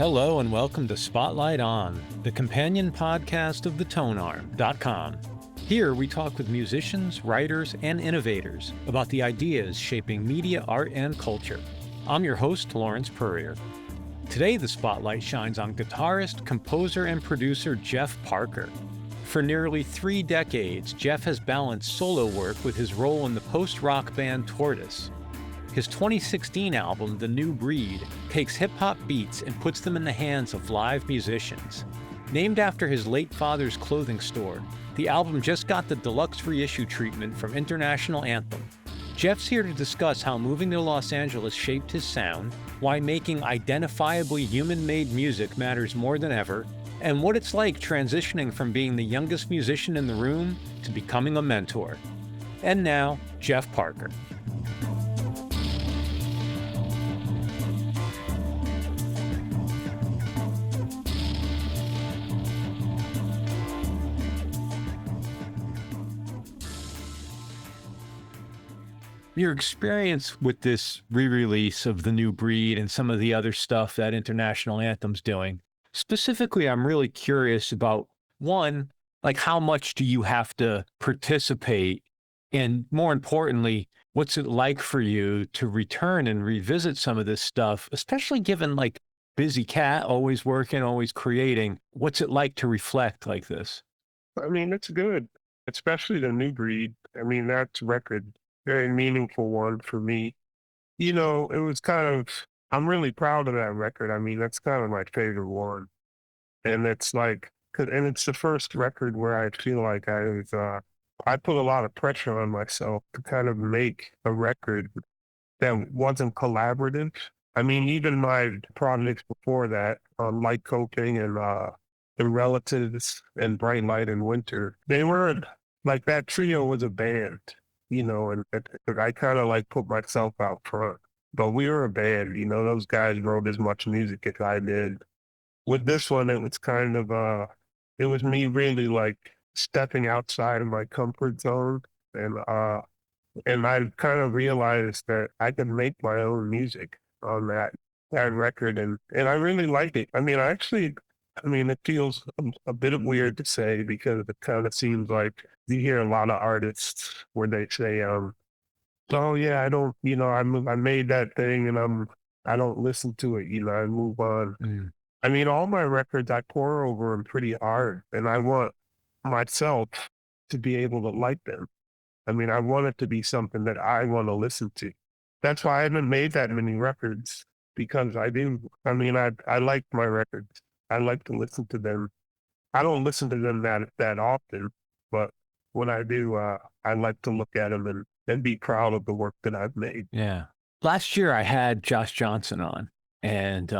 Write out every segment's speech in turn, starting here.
Hello and welcome to Spotlight On, the companion podcast of the Tonearm.com. Here we talk with musicians, writers, and innovators about the ideas shaping media, art, and culture. I'm your host, Lawrence Purrier. Today the spotlight shines on guitarist, composer, and producer Jeff Parker. For nearly 3 decades, Jeff has balanced solo work with his role in the post-rock band Tortoise. His 2016 album, The New Breed, takes hip-hop beats and puts them in the hands of live musicians. Named after his late father's clothing store, the album just got the deluxe reissue treatment from International Anthem. Jeff's here to discuss how moving to Los Angeles shaped his sound, why making identifiably human-made music matters more than ever, and what it's like transitioning from being the youngest musician in the room to becoming a mentor. And now, Jeff Parker. Your experience with this re-release of The New Breed and some of the other stuff that International Anthem's doing, specifically, I'm really curious about, one, like how much do you have to participate? And more importantly, what's it like for you to return and revisit some of this stuff, especially given like busy cat, always working, always creating? What's it like to reflect like this? I mean, it's good, especially The New Breed. I mean, that's record, very meaningful one for me. You know, it was kind of, I'm really proud of that record. I mean, that's kind of my favorite one. And it's like, and it's the first record where I feel like I put a lot of pressure on myself to kind of make a record that wasn't collaborative. I mean, even my projects before that, Light Coping and The Relatives and Bright Light in Winter, they weren't like that trio was a band, you know, and I kind of like put myself out front. But we were a band, you know, those guys wrote as much music as I did. With this one, it was kind of, it was me really like stepping outside of my comfort zone. And I kind of realized that I could make my own music on that record. And I really liked it. I mean, it feels a bit weird to say because it kind of seems like you hear a lot of artists where they say, oh yeah, I don't, you know, I made that thing and I don't listen to it, you know, I move on. Mm. I mean, all my records, I pour over them pretty hard and I want myself to be able to like them. I mean, I want it to be something that I want to listen to. That's why I haven't made that many records because I do. I mean, I like my records. I like to listen to them. I don't listen to them that often, but when I do, I like to look at them and be proud of the work that I've made. Yeah. Last year I had Josh Johnson on, and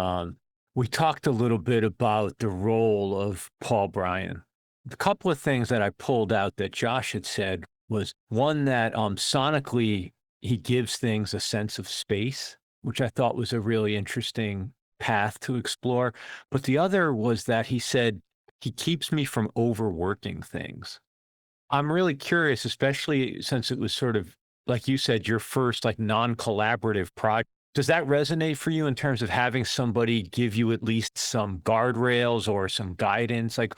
we talked a little bit about the role of Paul Bryan. The couple of things that I pulled out that Josh had said was one that sonically he gives things a sense of space, which I thought was a really interesting path to explore. But the other was that he said he keeps me from overworking things. I'm really curious, especially since it was sort of, like you said, your first like non-collaborative project. Does that resonate for you in terms of having somebody give you at least some guardrails or some guidance? Like,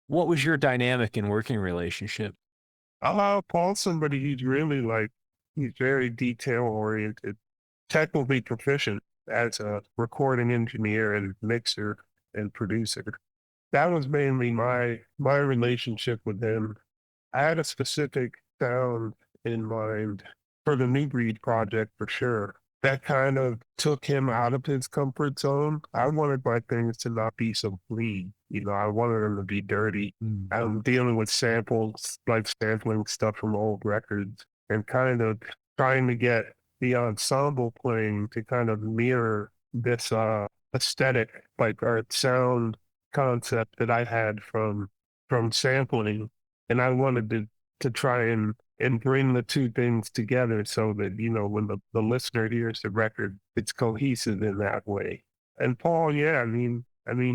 what was your dynamic in working relationship? Paul's somebody he's really like, he's very detail oriented, technically proficient as a recording engineer and mixer and producer. That was mainly my relationship with him. I had a specific sound in mind for the New Breed project for sure. That kind of took him out of his comfort zone. I wanted my things to not be so clean. You know, I wanted them to be dirty. Mm. I'm dealing with samples, like sampling stuff from old records and kind of trying to get the ensemble playing to kind of mirror this aesthetic, like or sound concept that I had from sampling. And I wanted to try and bring the two things together so that, you know, when the listener hears the record, it's cohesive in that way. And Paul, yeah, I mean,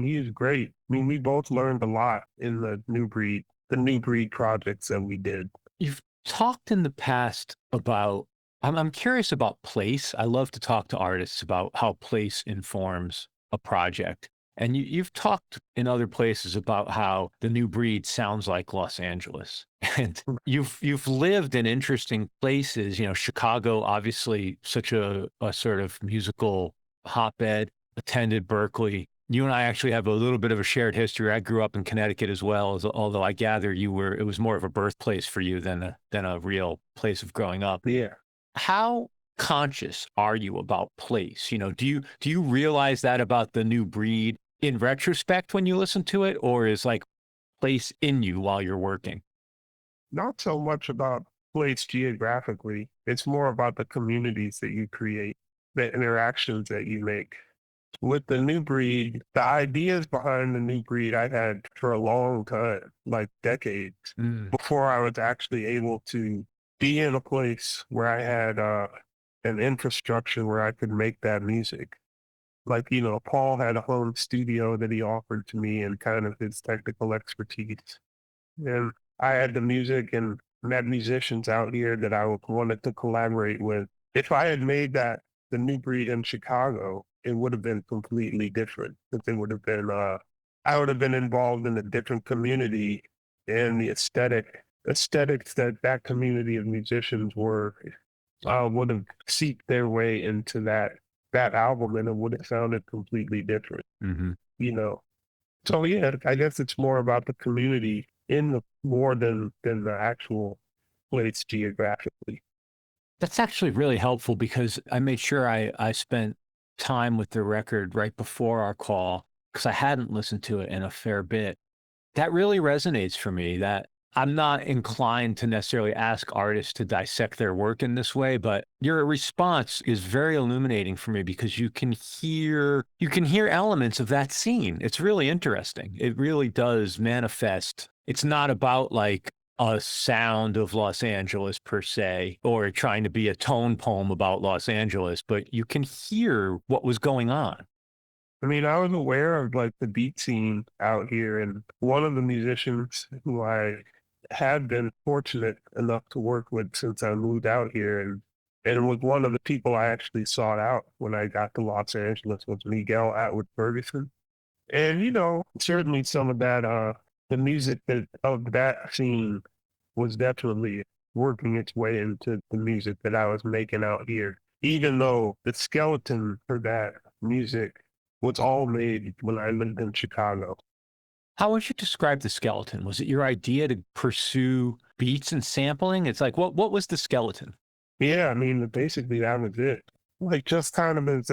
he's great. I mean, we both learned a lot in the New Breed projects that we did. You've talked in the past about, I'm curious about place. I love to talk to artists about how place informs a project. And you've talked in other places about how the new breed sounds like Los Angeles. And you've lived in interesting places, Chicago, obviously such a sort of musical hotbed, attended Berkeley. You and I actually have a little bit of a shared history. I grew up in Connecticut as well, although I gather it was more of a birthplace for you than a real place of growing up. Yeah. How conscious are you about place? Do you realize that about the new breed in retrospect when you listen to it, or is like place in you while you're working? Not so much about place geographically. It's more about the communities that you create, the interactions that you make. With the new breed, the ideas behind the new breed I've had for a long time, like decades, before I was actually able to be in a place where I had an infrastructure where I could make that music. Like, Paul had a home studio that he offered to me and kind of his technical expertise. And I had the music and met musicians out here that I wanted to collaborate with. If I had made the new breed in Chicago, it would have been completely different. It would have been, I would have been involved in a different community, and the aesthetics that community of musicians would have seeped their way into that album, and it would have sounded completely different. So yeah, I guess it's more about the community more than the actual place geographically. That's actually really helpful because I made sure I spent time with the record right before our call because I hadn't listened to it in a fair bit. That really resonates for me, that I'm not inclined to necessarily ask artists to dissect their work in this way, but your response is very illuminating for me because you can hear elements of that scene. It's really interesting. It really does manifest. It's not about like a sound of Los Angeles per se, or trying to be a tone poem about Los Angeles, but you can hear what was going on. I mean, I was aware of like the beat scene out here, and one of the musicians who I had been fortunate enough to work with since I moved out here, and was one of the people I actually sought out when I got to Los Angeles, was Miguel Atwood-Ferguson. And certainly some of that the music of that scene was definitely working its way into the music that I was making out here, even though the skeleton for that music was all made when I lived in Chicago. How would you describe the skeleton? Was it your idea to pursue beats and sampling? It's like, what was the skeleton? Yeah, I mean, basically that was it. Like just kind of as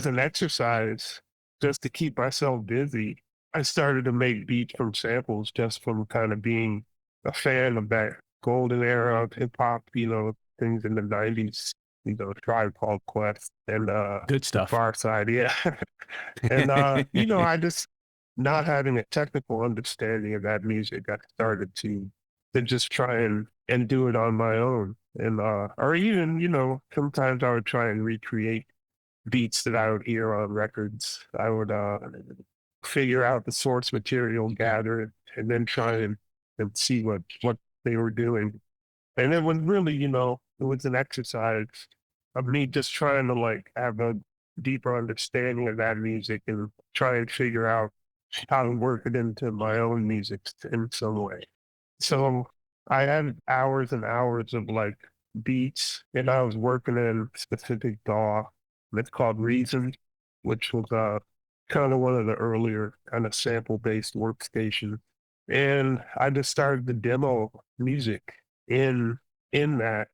an exercise, just to keep myself busy, I started to make beats from samples just from kind of being a fan of that golden era of hip hop, things in the 90s, Tribe Called Quest and Good stuff. Far Side, yeah. And I just not having a technical understanding of that music, I started to just try and do it on my own. And or even, sometimes I would try and recreate beats that I would hear on records. I would figure out the source material, gather it, and then try and see what they were doing. And it was really, it was an exercise of me just trying to like have a deeper understanding of that music and try and figure out how to work it into my own music in some way. So I had hours and hours of like beats, and I was working in a specific DAW that's called Reason, which was kind of one of the earlier kind of sample-based workstations. And I just started to demo music in that.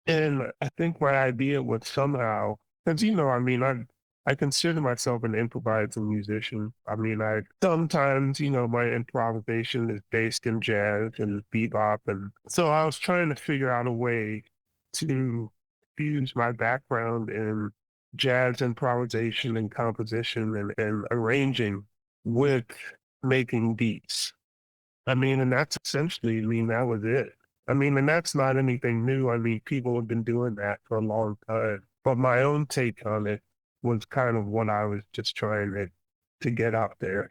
And I think my idea was somehow, because I mean, I consider myself an improvising musician. I mean, I sometimes, my improvisation is based in jazz and bebop. And so I was trying to figure out a way to fuse my background in jazz improvisation and composition and arranging with making beats. I mean, and that's essentially, that was it. I mean, and that's not anything new. I mean, people have been doing that for a long time. But my own take on it was kind of what I was just trying to get out there.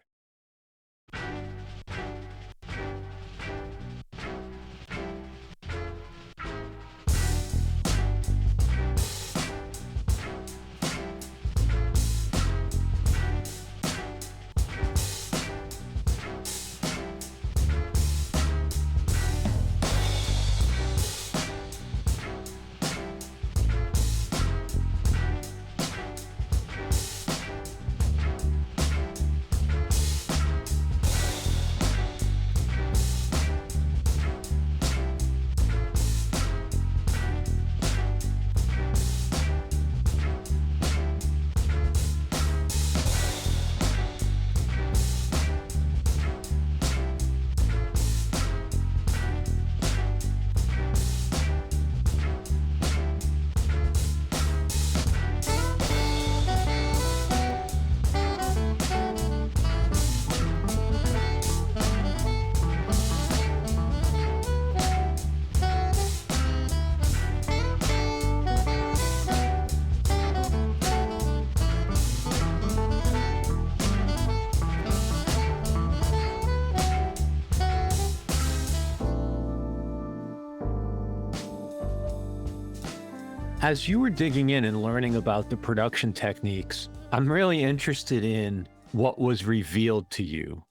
As you were digging in and learning about the production techniques, I'm really interested in what was revealed to you.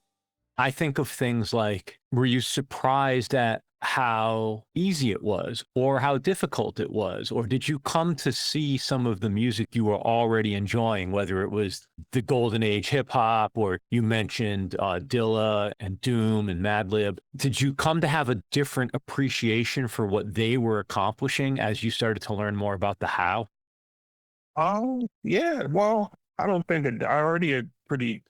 I think of things like, were you surprised at how easy it was or how difficult it was? Or did you come to see some of the music you were already enjoying, whether it was the golden age hip hop, or you mentioned Dilla and Doom and Madlib? Did you come to have a different appreciation for what they were accomplishing as you started to learn more about the how? Oh, yeah. Well, I don't think it, I already had pretty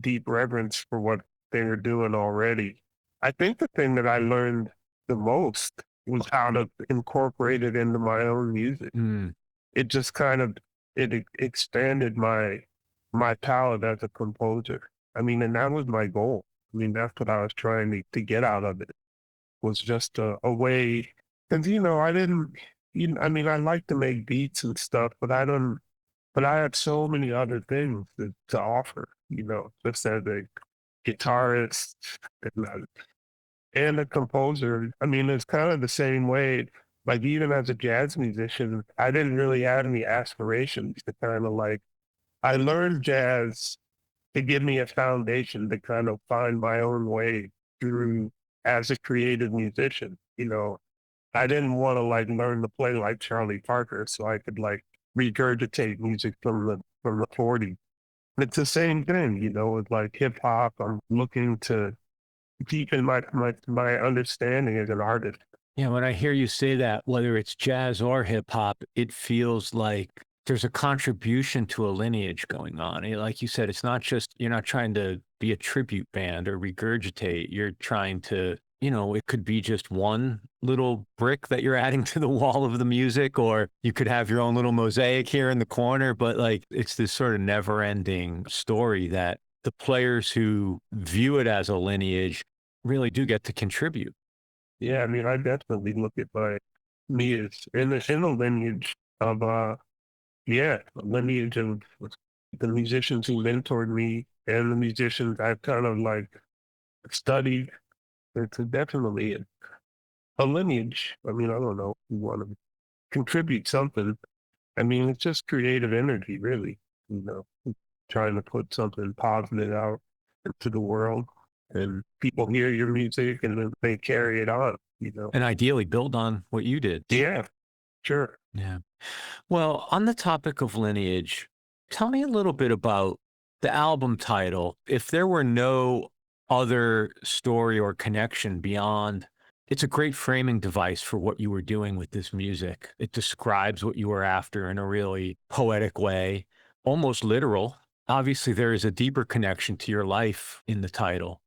deep reverence for what they were doing already. I think the thing that I learned the most was how to incorporate it into my own music. Mm. It just kind of expanded my palette as a composer. I mean, and that was my goal. I mean, that's what I was trying to get out of it, was just a way. Because I didn't. I mean, I like to make beats and stuff, but I don't. But I had so many other things to offer. Just as a guitarist and a composer. I mean, it's kind of the same way. Like even as a jazz musician, I didn't really have any aspirations to kind of like. I learned jazz to give me a foundation to kind of find my own way through as a creative musician. I didn't want to like learn to play like Charlie Parker so I could like regurgitate music from the 40s. It's the same thing, with like hip hop. I'm looking to deepen my understanding as an artist. Yeah, when I hear you say that, whether it's jazz or hip hop, it feels like there's a contribution to a lineage going on. Like you said, it's not just, you're not trying to be a tribute band or regurgitate. You're trying to, it could be just one little brick that you're adding to the wall of the music, or you could have your own little mosaic here in the corner. But like, it's this sort of never ending story that the players who view it as a lineage really do get to contribute. Yeah, I mean, I definitely look at me as in a lineage of yeah, a lineage of the musicians who mentored me and the musicians I've kind of like studied. It's definitely a lineage. I mean, I don't know if you want to contribute something. I mean, it's just creative energy, really. You know, trying to put something positive out into the world, and people hear your music and then they carry it on. And ideally build on what you did. Yeah, sure. Yeah. Well, on the topic of lineage, tell me a little bit about the album title. If there were no other story or connection beyond, it's a great framing device for what you were doing with this music. It describes what you were after in a really poetic way, almost literal. Obviously, there is a deeper connection to your life in the title.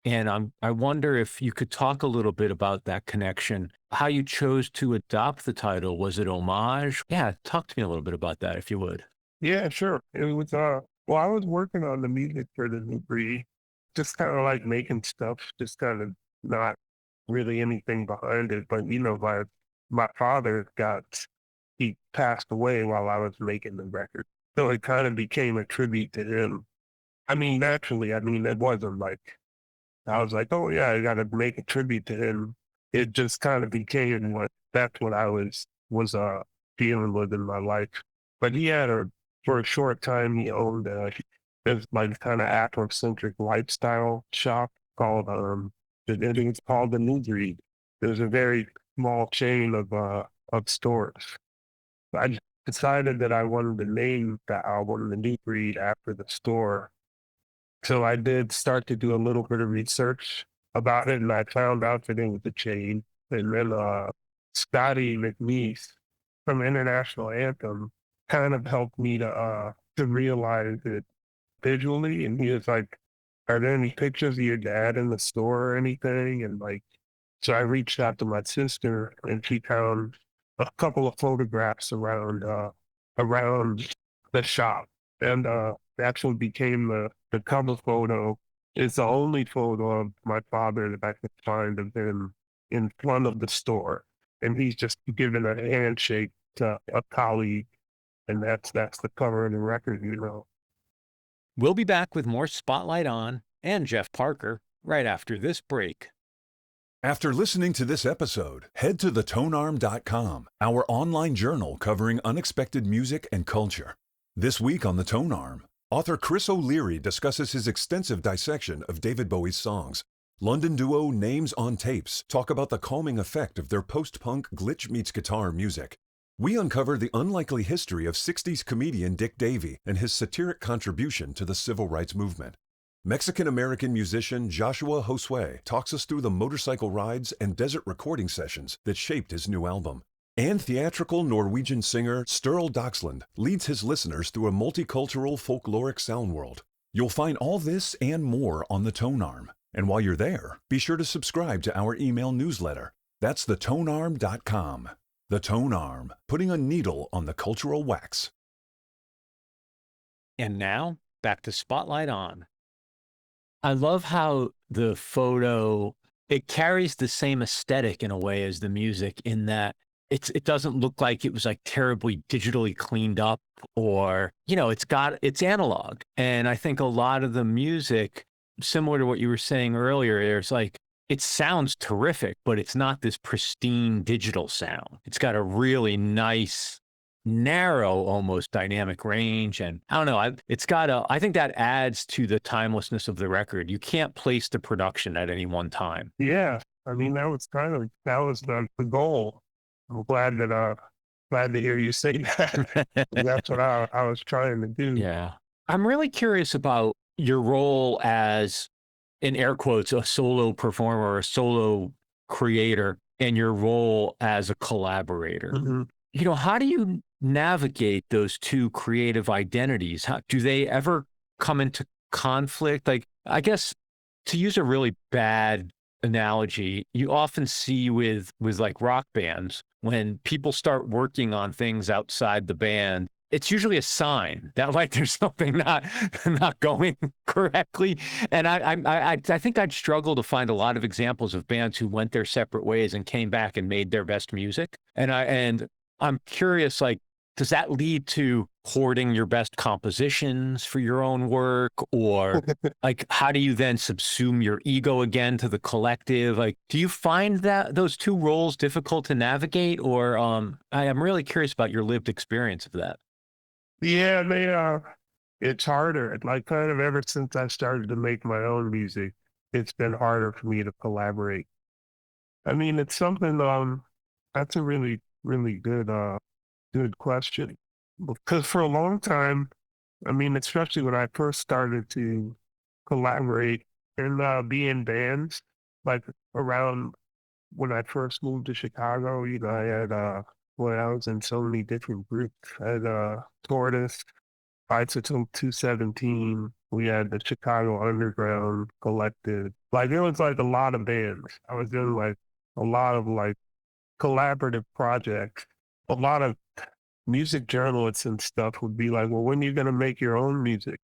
And I wonder if you could talk a little bit about that connection, how you chose to adopt the title. Was it homage? Yeah, talk to me a little bit about that, if you would. Yeah, sure. It was well, I was working on the music for the new breed, just kind of like making stuff, just kind of not really anything behind it. But my father he passed away while I was making the record. So it kind of became a tribute to him. I mean, naturally, I mean, it wasn't like I was like, oh yeah, I got to make a tribute to him. It just kind of became that's what I was dealing with in my life. But he had for a short time he owned this like kind of Afrocentric lifestyle shop called it was called the New Breed. There's a very small chain of stores. I just decided that I wanted to name the album the New Breed after the store, so I did start to do a little bit of research about it, and I found out that it was a chain. And then Scotty McNeese from International Anthem kind of helped me to realize it visually. And he was like, "Are there any pictures of your dad in the store or anything?" And like, so I reached out to my sister, and she found a couple of photographs around the shop, and that's what became the cover photo. It's the only photo of my father that I could find of him in front of the store, and he's just giving a handshake to a colleague, and that's the cover of the record. We'll be back with more Spotlight on and Jeff Parker right after this break. After listening to this episode, head to thetonearm.com, our online journal covering unexpected music and culture. This week on The Tonearm, author Chris O'Leary discusses his extensive dissection of David Bowie's songs. London duo Names on Tapes talk about the calming effect of their post-punk glitch meets guitar music. We uncover the unlikely history of 60s comedian Dick Davey and his satiric contribution to the civil rights movement. Mexican-American musician Joshua Josue talks us through the motorcycle rides and desert recording sessions that shaped his new album. And theatrical Norwegian singer Sturl Doxland leads his listeners through a multicultural folkloric sound world. You'll find all this and more on The Tonearm. And while you're there, be sure to subscribe to our email newsletter. That's thetonearm.com. The Tonearm, putting a needle on the cultural wax. And now, back to Spotlight On. I love how the photo, it carries the same aesthetic in a way as the music, in that it doesn't look like it was like terribly digitally cleaned up, or, it's analog. And I think a lot of the music, similar to what you were saying earlier, it sounds terrific, but it's not this pristine digital sound. It's got a really nice, narrow, almost dynamic range. And I don't know, I think that adds to the timelessness of the record. You can't place the production at any one time. Yeah. I mean, that was the goal. I'm glad to hear you say that. That's what I was trying to do. Yeah. I'm really curious about your role as, in air quotes, a solo performer or a solo creator, and your role as a collaborator. Mm-hmm. How do you navigate those two creative identities? Do they ever come into conflict? Like, I guess, to use a really bad analogy, you often see with like rock bands, when people start working on things outside the band, it's usually a sign that like there's something not going correctly. And I think I'd struggle to find a lot of examples of bands who went their separate ways and came back and made their best music. And I'm curious, like, does that lead to hoarding your best compositions for your own work? Or like, how do you then subsume your ego again to the collective? Like, do you find that those two roles difficult to navigate? Or I am really curious about your lived experience of that. Yeah, it's harder. Like, kind of ever since I started to make my own music, it's been harder for me to collaborate. I mean, it's something, that's a really, really good question. Because for a long time, I mean, especially when I first started to collaborate and be in bands, like around when I first moved to Chicago, I had, when I was in so many different groups, I had Tortoise, Isotope 217, we had the Chicago Underground Collective. Like, there was like a lot of bands. I was doing like a lot of like collaborative projects. A lot of music journalists and stuff would be like, well, when are you going to make your own music?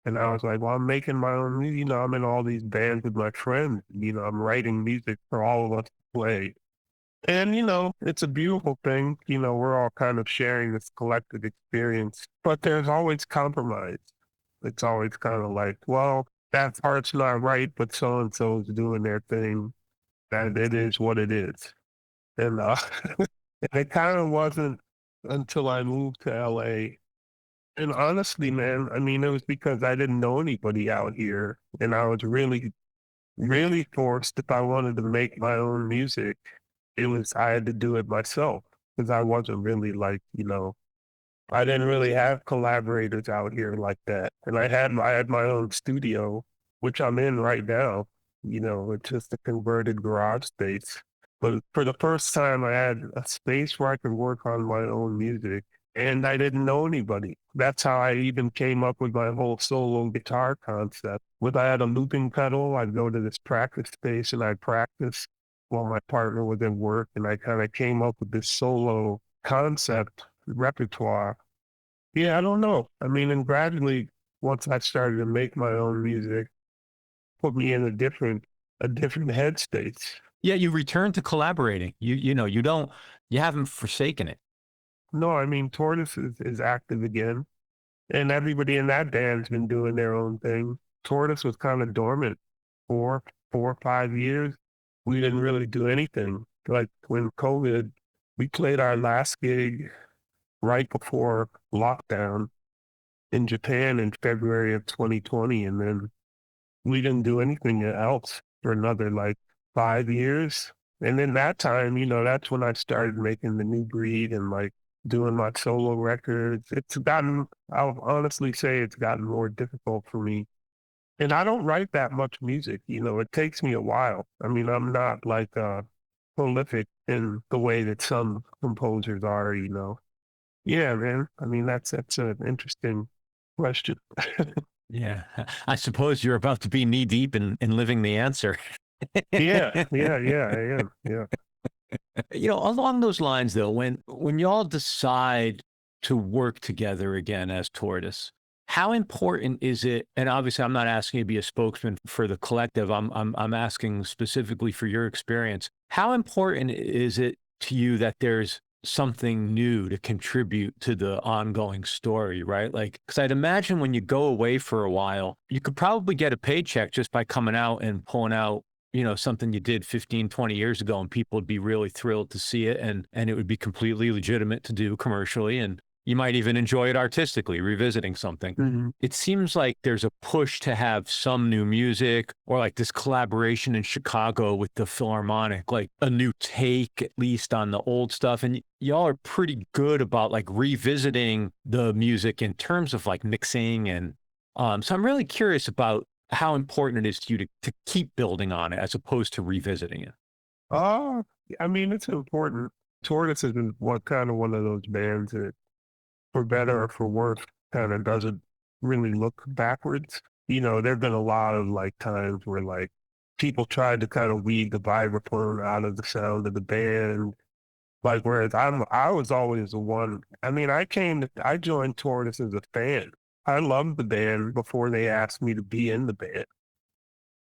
And I was like, well, I'm making my own music. I'm in all these bands with my friends. I'm writing music for all of us to play. And, it's a beautiful thing. We're all kind of sharing this collective experience, but there's always compromise. It's always kind of like, well, that part's not right, but so-and-so is doing their thing. That it is what it is. And, and it kind of wasn't until I moved to LA. And honestly, man, I mean, it was because I didn't know anybody out here. And I was really, really forced, if I wanted to make my own music, I had to do it myself, because I wasn't really like, I didn't really have collaborators out here like that. And I had my own studio, which I'm in right now. It's just a converted garage space. But for the first time, I had a space where I could work on my own music, and I didn't know anybody. That's how I even came up with my whole solo guitar concept. When I had a looping pedal, I'd go to this practice space and I'd practice while my partner was at work, and I kind of came up with this solo concept repertoire. Yeah, I don't know. I mean, and gradually, once I started to make my own music, put me in a different headspace. Yeah, you return to collaborating. You haven't forsaken it. No, I mean, Tortoise is active again, and everybody in that band's been doing their own thing. Tortoise was kind of dormant for 4 or 5 years. we didn't really do anything. Like when COVID, we played our last gig right before lockdown in Japan in February of 2020. And then we didn't do anything else for another like 5 years. And then that time, that's when I started making the new breed and like doing my solo records. I'll honestly say it's gotten more difficult for me. And I don't write that much music, it takes me a while. I mean, I'm not like prolific in the way that some composers are. Yeah, man. I mean, that's an interesting question. Yeah. I suppose you're about to be knee deep in living the answer. Yeah, I am. Yeah. Along those lines, though, when y'all decide to work together again as Tortoise, how important is it? And obviously, I'm not asking you to be a spokesman for the collective. I'm asking specifically for your experience. How important is it to you that there's something new to contribute to the ongoing story, right? Like, because I'd imagine when you go away for a while, you could probably get a paycheck just by coming out and pulling out something you did 15, 20 years ago, and people would be really thrilled to see it. And it would be completely legitimate to do commercially. And you might even enjoy it artistically, revisiting something. Mm-hmm. It seems like there's a push to have some new music, or like this collaboration in Chicago with the Philharmonic, like a new take, at least on the old stuff. And y'all are pretty good about like revisiting the music in terms of like mixing. And so I'm really curious about how important it is to you to keep building on it as opposed to revisiting it. I mean, it's important. Tortoise is one of those bands that, for better or for worse, kind of doesn't really look backwards. There've been a lot of like times where like people tried to kind of weed the vibraphone out of the sound of the band. Like, whereas I was always the one. I mean, I joined Tortoise as a fan. I loved the band before they asked me to be in the band.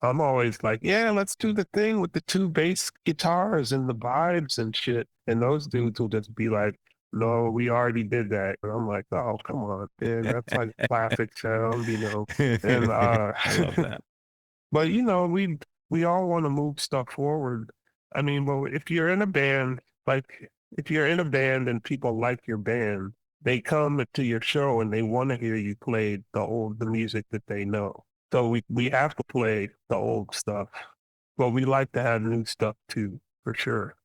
I'm always like, yeah, let's do the thing with the two bass guitars and the vibes and shit. And those dudes will just be like, no, we already did that. And I'm like, oh, come on, man. That's like classic sound, And I love that. But we all want to move stuff forward. I mean, well, if you're in a band, and people like your band, they come to your show and they want to hear you play the music that they know. So we have to play the old stuff, but we like to have new stuff too, for sure.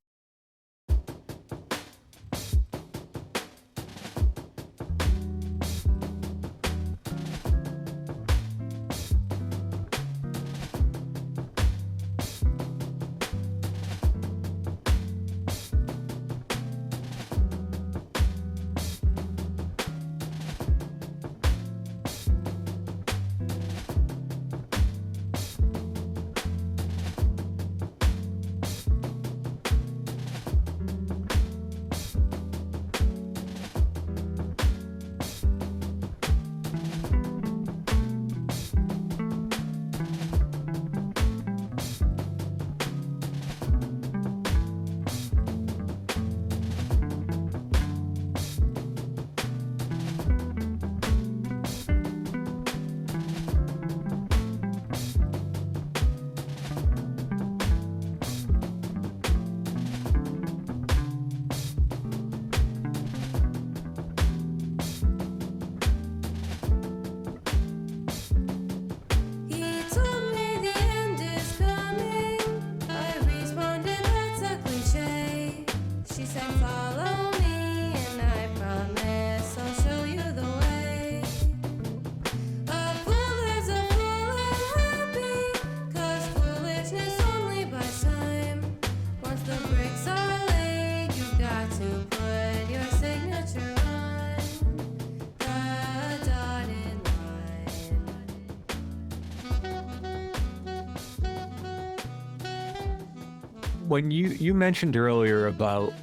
When you mentioned earlier about,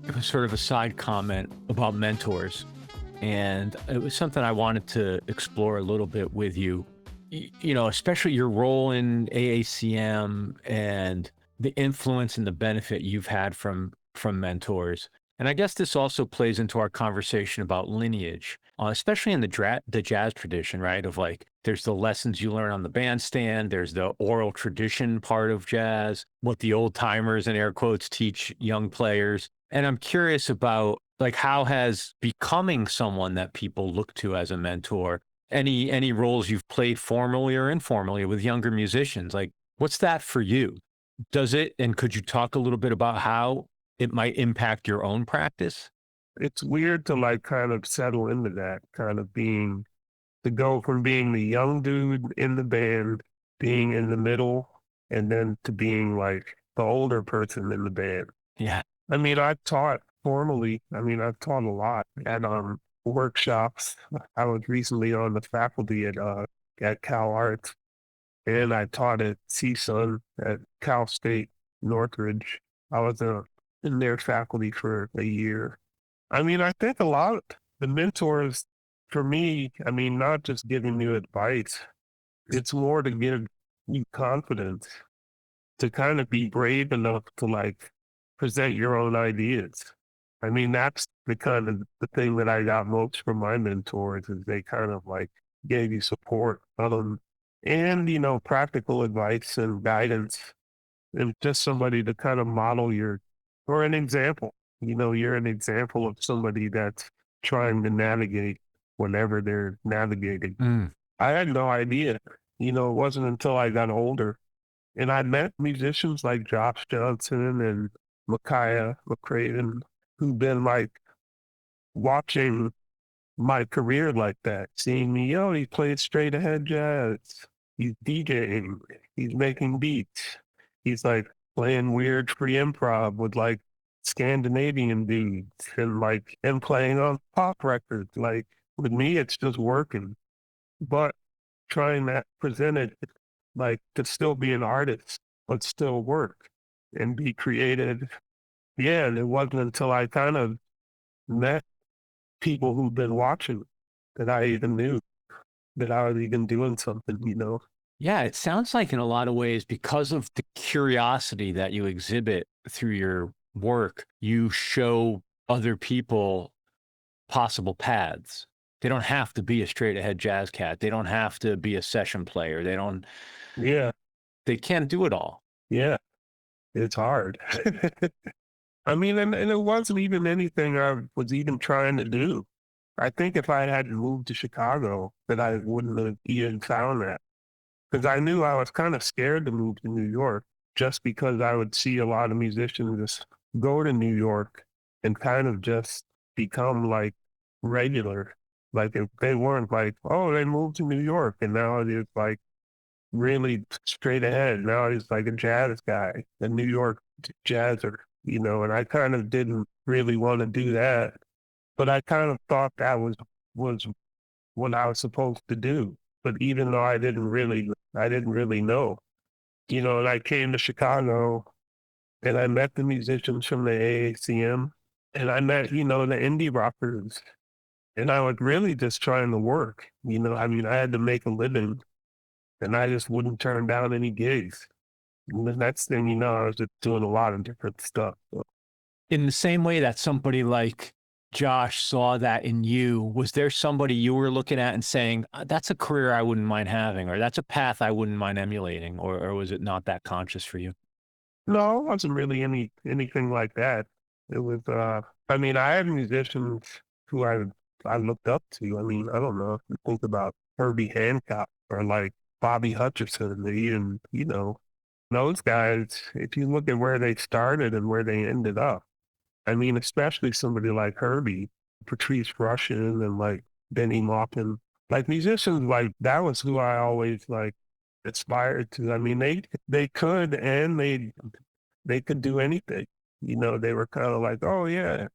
it was sort of a side comment about mentors, and it was something I wanted to explore a little bit with you, especially your role in AACM and the influence and the benefit you've had from mentors. And I guess this also plays into our conversation about lineage, especially in the jazz tradition, right? Of like, there's the lessons you learn on the bandstand, there's the oral tradition part of jazz, what the old timers in air quotes teach young players. And I'm curious about like how has becoming someone that people look to as a mentor, any roles you've played formally or informally with younger musicians, like what's that for you? Does it, and could you talk a little bit about how it might impact your own practice? It's weird to like kind of settle into that kind of to go from being the young dude in the band, being in the middle, and then to being like the older person in the band. Yeah. I mean, I taught formally. I mean, I've taught a lot at workshops. I was recently on the faculty at Cal Arts, and I taught at CSUN at Cal State Northridge. I was in their faculty for a year. I mean, I think a lot of the mentors for me, I mean, not just giving you advice, it's more to give you confidence to kind of be brave enough to like present your own ideas. I mean, that's the kind of the thing that I got most from my mentors is they kind of like gave you support, and practical advice and guidance, and just somebody to kind of model or an example. You're an example of somebody that's trying to navigate whatever they're navigating. I had no idea. It wasn't until I got older and I met musicians like Josh Johnson and Micaiah McCraven who've been like watching my career like that, seeing me, he plays straight ahead jazz. He's DJing. He's making beats. He's like playing weird free improv with like Scandinavian dudes and playing on pop records. Like with me, it's just working, but trying to present it like to still be an artist, but still work and be creative. Yeah, and it wasn't until I kind of met people who've been watching that I even knew that I was even doing something. Yeah, it sounds like in a lot of ways, because of the curiosity that you exhibit through your work, you show other people possible paths. They don't have to be a straight ahead jazz cat. They don't have to be a session player. Yeah, they can't do it all. yeah, it's hard. I mean, and it wasn't even anything I was even trying to do. I think if I had moved to Chicago, that I wouldn't have even found that. Because I knew I was kind of scared to move to New York just because I would see a lot of musicians just go to New York and kind of just become like regular. Like if they weren't like, oh, they moved to New York and now it's like really straight ahead. Now he's like a jazz guy, a New York jazzer, and I kind of didn't really want to do that. But I kind of thought that was what I was supposed to do. But even though I didn't really know, and I came to Chicago and I met the musicians from the AACM and I met, the indie rockers, and I was really just trying to work, I mean, I had to make a living and I just wouldn't turn down any gigs. And the next thing you know, I was just doing a lot of different stuff. So. In the same way that somebody like Josh saw that in you, was there somebody you were looking at and saying, that's a career I wouldn't mind having, or that's a path I wouldn't mind emulating, or was it not that conscious for you? No, it wasn't really anything like that. It was, I mean, I had musicians who I looked up to. I mean, I don't know if you think about Herbie Hancock or like Bobby Hutcherson, even, those guys, if you look at where they started and where they ended up, I mean, especially somebody like Herbie, Patrice Rushen, and like Benny Maupin, like musicians like that was who I always like aspired to. I mean, they could and they could do anything. They were kind of like, oh yeah.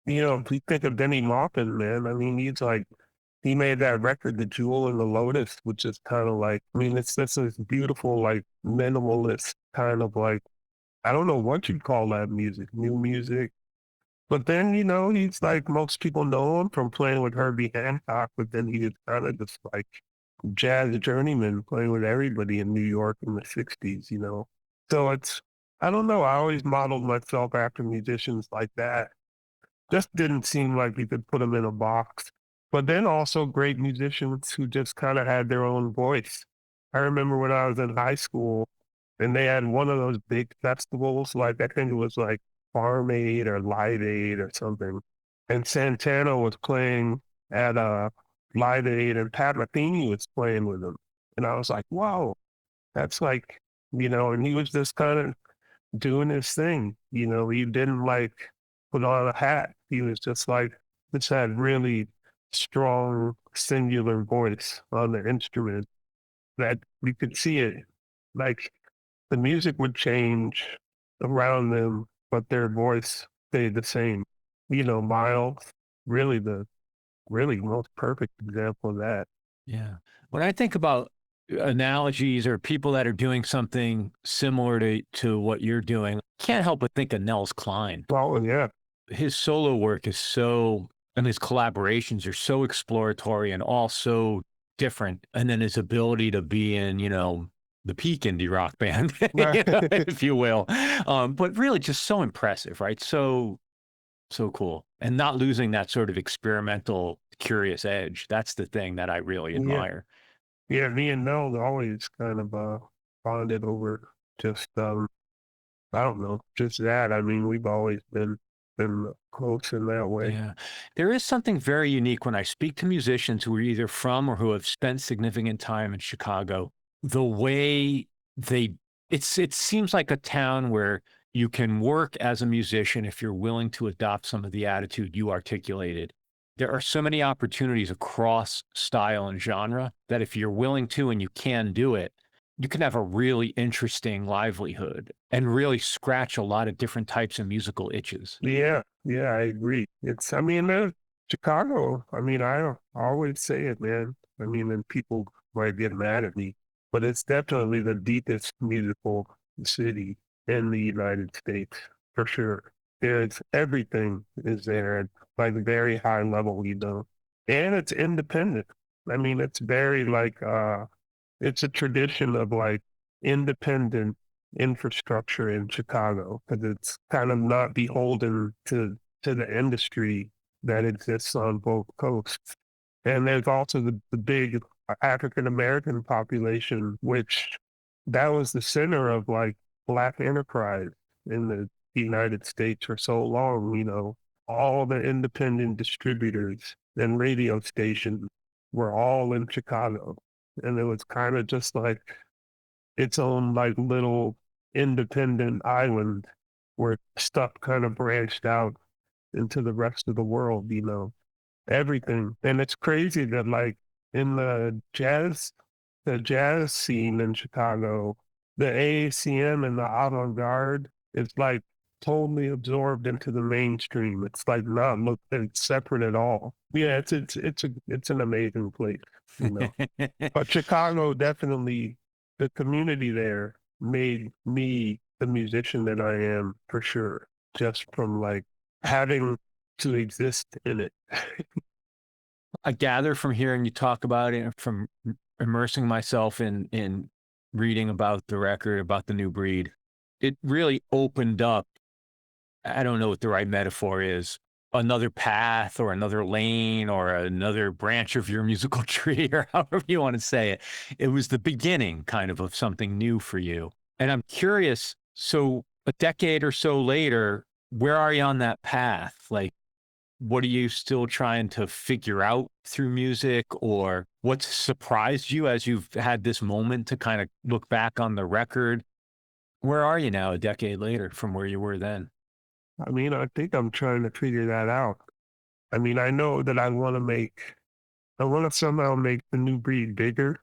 If you think of Benny Maupin, man, I mean, he made that record, The Jewel and the Lotus, which is kind of like, I mean, it's this beautiful, like minimalist kind of like, I don't know what you'd call that music, new music. But then, he's like, most people know him from playing with Herbie Hancock, but then he was kind of just like jazz journeyman playing with everybody in New York in the 60s. So I don't know. I always modeled myself after musicians like that. just didn't seem like you could put them in a box. But then also great musicians who just kind of had their own voice. I remember when I was in high school and they had one of those big festivals, like I think it was like Farm Aid or Live Aid or something. And Santana was playing at Live Aid and Pat Metheny was playing with him. And I was like, whoa, that's like, and he was just kind of doing his thing. He didn't like put on a hat. He was just like, just had really strong, singular voice on the instrument that you could see it. Like the music would change around them, but their voice stayed the same. Miles, really really most perfect example of that. Yeah. When I think about analogies or people that are doing something similar to what you're doing, can't help but think of Nels Cline. Oh, yeah. His solo work is so, and his collaborations are so exploratory and all so different. And then his ability to be in, the peak indie rock band, if you will. But really just so impressive, right? So cool. And not losing that sort of experimental, curious edge. That's the thing that I really admire. Yeah, me and Nell always kind of bonded over just I don't know, just that. I mean, we've always been close in that way. Yeah. There is something very unique when I speak to musicians who are either from or who have spent significant time in Chicago. The way it seems like a town where you can work as a musician if you're willing to adopt some of the attitude you articulated. There are so many opportunities across style and genre that if you're willing to and you can do it, you can have a really interesting livelihood and really scratch a lot of different types of musical itches. Yeah, I agree. Chicago, I mean, I always say it, man. I mean, and people might get mad at me, but it's definitely the deepest musical city in the United States, for sure. Everything is there at like a very high level, and it's independent. I mean, it's very it's a tradition of like independent infrastructure in Chicago because it's kind of not beholden to the industry that exists on both coasts. And there's also the big African American population, which that was the center of like Black enterprise in the United States for so long. All the independent distributors and radio stations were all in Chicago. And it was kind of just like its own like little independent island where stuff kind of branched out into the rest of the world, everything. And it's crazy that like in the jazz scene in Chicago, the AACM and the avant-garde is like totally absorbed into the mainstream. It's like not looked at separate at all. Yeah, it's an amazing place, But Chicago definitely, the community there made me the musician that I am for sure, just from like having to exist in it. I gather from hearing you talk about it, from immersing myself in reading about the record, about the new breed, it really opened up, I don't know what the right metaphor is, another path or another lane or another branch of your musical tree or however you want to say it. It was the beginning kind of something new for you. And I'm curious, so a decade or so later, where are you on that path? Like, what are you still trying to figure out through music, or what's surprised you as you've had this moment to kind of look back on the record? Where are you now a decade later from where you were then? I mean, I think I'm trying to figure that out. I mean, I know that I want to somehow make the new breed bigger,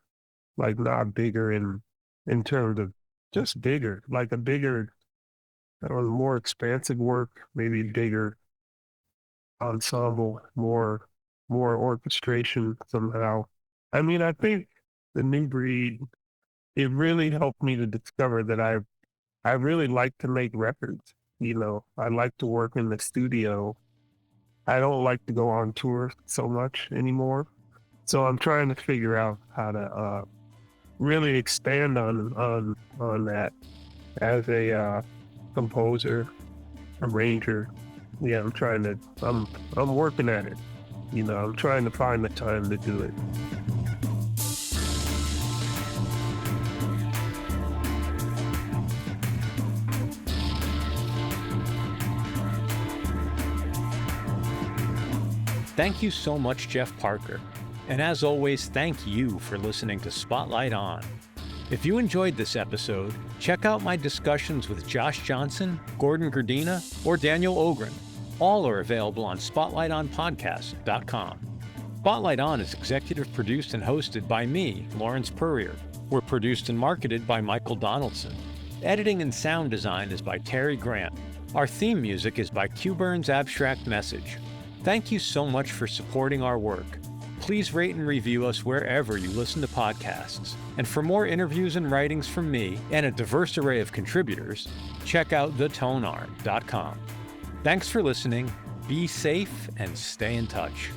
like not bigger in terms of just bigger, like a bigger, I don't know, more expansive work, maybe bigger ensemble, more orchestration somehow. I mean, I think the new breed, it really helped me to discover that I really like to make records. I like to work in the studio. I don't like to go on tour so much anymore. So I'm trying to figure out how to really expand on that as a composer, arranger, Yeah, I'm working at it. I'm trying to find the time to do it. Thank you so much, Jeff Parker. And as always, thank you for listening to Spotlight On. If you enjoyed this episode, check out my discussions with Josh Johnson, Gordon Gerdina, or Daniel Ogren. All are available on spotlightonpodcast.com. Spotlight On is executive produced and hosted by me, Lawrence Purrier. We're produced and marketed by Michael Donaldson. Editing and sound design is by Terry Grant. Our theme music is by Q-Burn's Abstract Message. Thank you so much for supporting our work. Please rate and review us wherever you listen to podcasts. And for more interviews and writings from me and a diverse array of contributors, check out thetonearm.com. Thanks for listening, be safe, and stay in touch.